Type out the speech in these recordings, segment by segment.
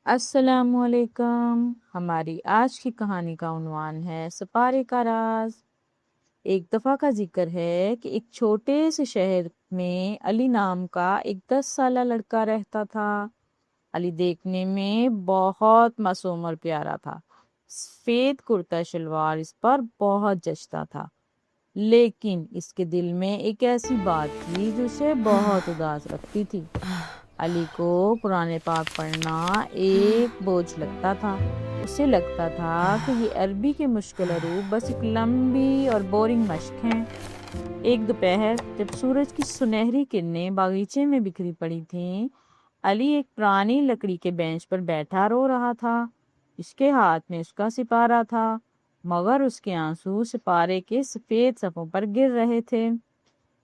السلام علیکم۔ ہماری آج کی کہانی کا عنوان ہے سپارے کا راز۔ ایک دفعہ کا ذکر ہے کہ ایک چھوٹے سے شہر میں علی نام کا ایک 10 سالہ لڑکا رہتا تھا۔ علی دیکھنے میں بہت معصوم اور پیارا تھا۔ سفید کرتا شلوار اس پر بہت جچتا تھا، لیکن اس کے دل میں ایک ایسی بات تھی جو اسے بہت اداس رکھتی تھی۔ علی کو قرآن پاک پڑھنا ایک بوجھ لگتا تھا۔ اسے لگتا تھا کہ یہ عربی کے مشکل حروف بس ایک لمبی اور بورنگ مشق ہیں۔ ایک دوپہر جب سورج کی سنہری کرنیں باغیچے میں بکھری پڑی تھیں، علی ایک پرانی لکڑی کے بینچ پر بیٹھا رو رہا تھا۔ اس کے ہاتھ میں اس کا سپارہ تھا، مگر اس کے آنسو سپارے کے سفید صفوں پر گر رہے تھے۔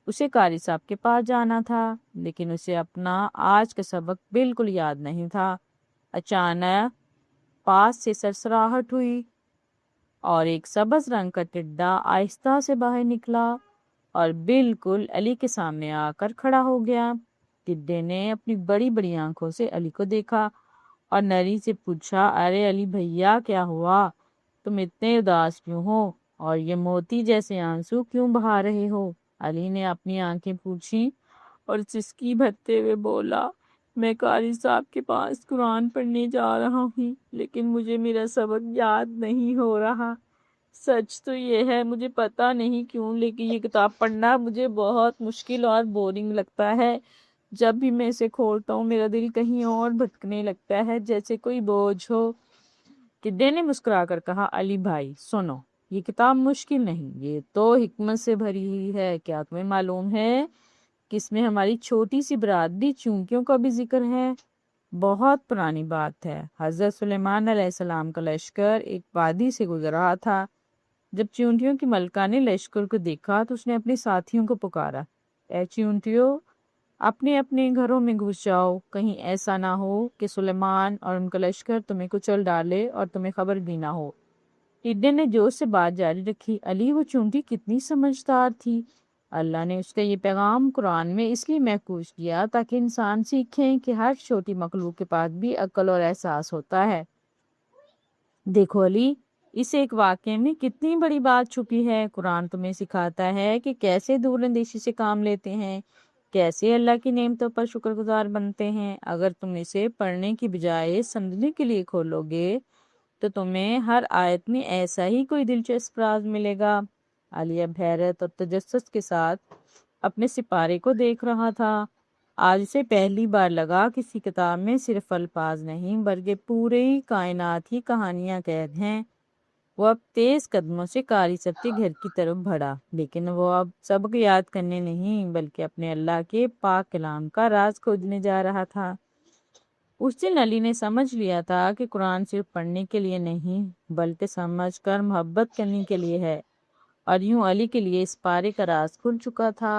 اسے قاری صاحب کے پاس جانا تھا، لیکن اسے اپنا آج کا سبق بالکل یاد نہیں تھا۔ اچانک پاس سے سرسراہٹ ہوئی اور ایک سبز رنگ کا ٹڈا آہستہ سے باہر نکلا اور بالکل علی کے سامنے آ کر کھڑا ہو گیا۔ ٹڈے نے اپنی بڑی بڑی آنکھوں سے علی کو دیکھا اور نری سے پوچھا، ارے علی بھیا، کیا ہوا؟ تم اتنے اداس کیوں ہو اور یہ موتی جیسے آنسو کیوں بہا رہے ہو؟ علی نے اپنی آنکھیں پوچھی اور سسکی بھرتے ہوئے بولا، میں قاری صاحب کے پاس قرآن پڑھنے جا رہا ہوں، لیکن مجھے میرا سبق یاد نہیں ہو رہا۔ سچ تو یہ ہے مجھے پتا نہیں کیوں، لیکن یہ کتاب پڑھنا مجھے بہت مشکل اور بورنگ لگتا ہے۔ جب بھی میں اسے کھولتا ہوں میرا دل کہیں اور بھٹکنے لگتا ہے، جیسے کوئی بوجھ ہو۔ ٹڈے نے مسکرا کر کہا، علی بھائی سنو، یہ کتاب مشکل نہیں، یہ تو حکمت سے بھری ہوئی ہے۔ کیا تمہیں معلوم ہے کہ اس میں ہماری چھوٹی سی برادری چونکیوں کا بھی ذکر ہے؟ بہت پرانی بات ہے۔ حضرت سلیمان علیہ السلام کا لشکر ایک وادی سے گزر رہا تھا۔ جب چونٹیوں کی ملکہ نے لشکر کو دیکھا تو اس نے اپنے ساتھیوں کو پکارا، اے چونٹیوں، اپنے اپنے گھروں میں گھس جاؤ، کہیں ایسا نہ ہو کہ سلیمان اور ان کا لشکر تمہیں کچل ڈالے اور تمہیں خبر بھی نہ ہو۔ ٹڈے نے جوش سے بات جاری رکھی، علی وہ چونٹی کتنی سمجھدار تھی۔ اللہ نے اس کا یہ پیغام قرآن میں اس لیے محفوظ کیا تاکہ انسان سیکھیں کہ ہر چھوٹی مخلوق کے پاس بھی عقل اور احساس ہوتا ہے۔ دیکھو علی، اس ایک واقعے میں کتنی بڑی بات چھپی ہے۔ قرآن تمہیں سکھاتا ہے کہ کیسے دور اندیشی سے کام لیتے ہیں، کیسے اللہ کی نعمتوں پر شکر گزار بنتے ہیں۔ اگر تم اسے پڑھنے کی بجائے سمجھنے کے لیے کھولو گے تو تمہیں ہر آیت میں ایسا ہی کوئی دلچسپ راز ملے گا۔ علی اب حیرت اور تجسس کے ساتھ اپنے سپارے کو دیکھ رہا تھا۔ آج اسے پہلی بار لگا کسی کتاب میں صرف الفاظ نہیں بلکہ پوری کائنات ہی کہانیاں قید ہیں۔ وہ اب تیز قدموں سے قاری صاحب کے گھر کی طرف بڑھا، لیکن وہ اب سبق یاد کرنے نہیں بلکہ اپنے اللہ کے پاک کلام کا راز کھوجنے جا رہا تھا۔ اس دن علی نے سمجھ لیا تھا کہ قرآن صرف پڑھنے کے لیے نہیں بلکہ سمجھ کر محبت کرنے کے لیے ہے، اور یوں علی کے لیے اس پارے کا راز کھل چکا تھا۔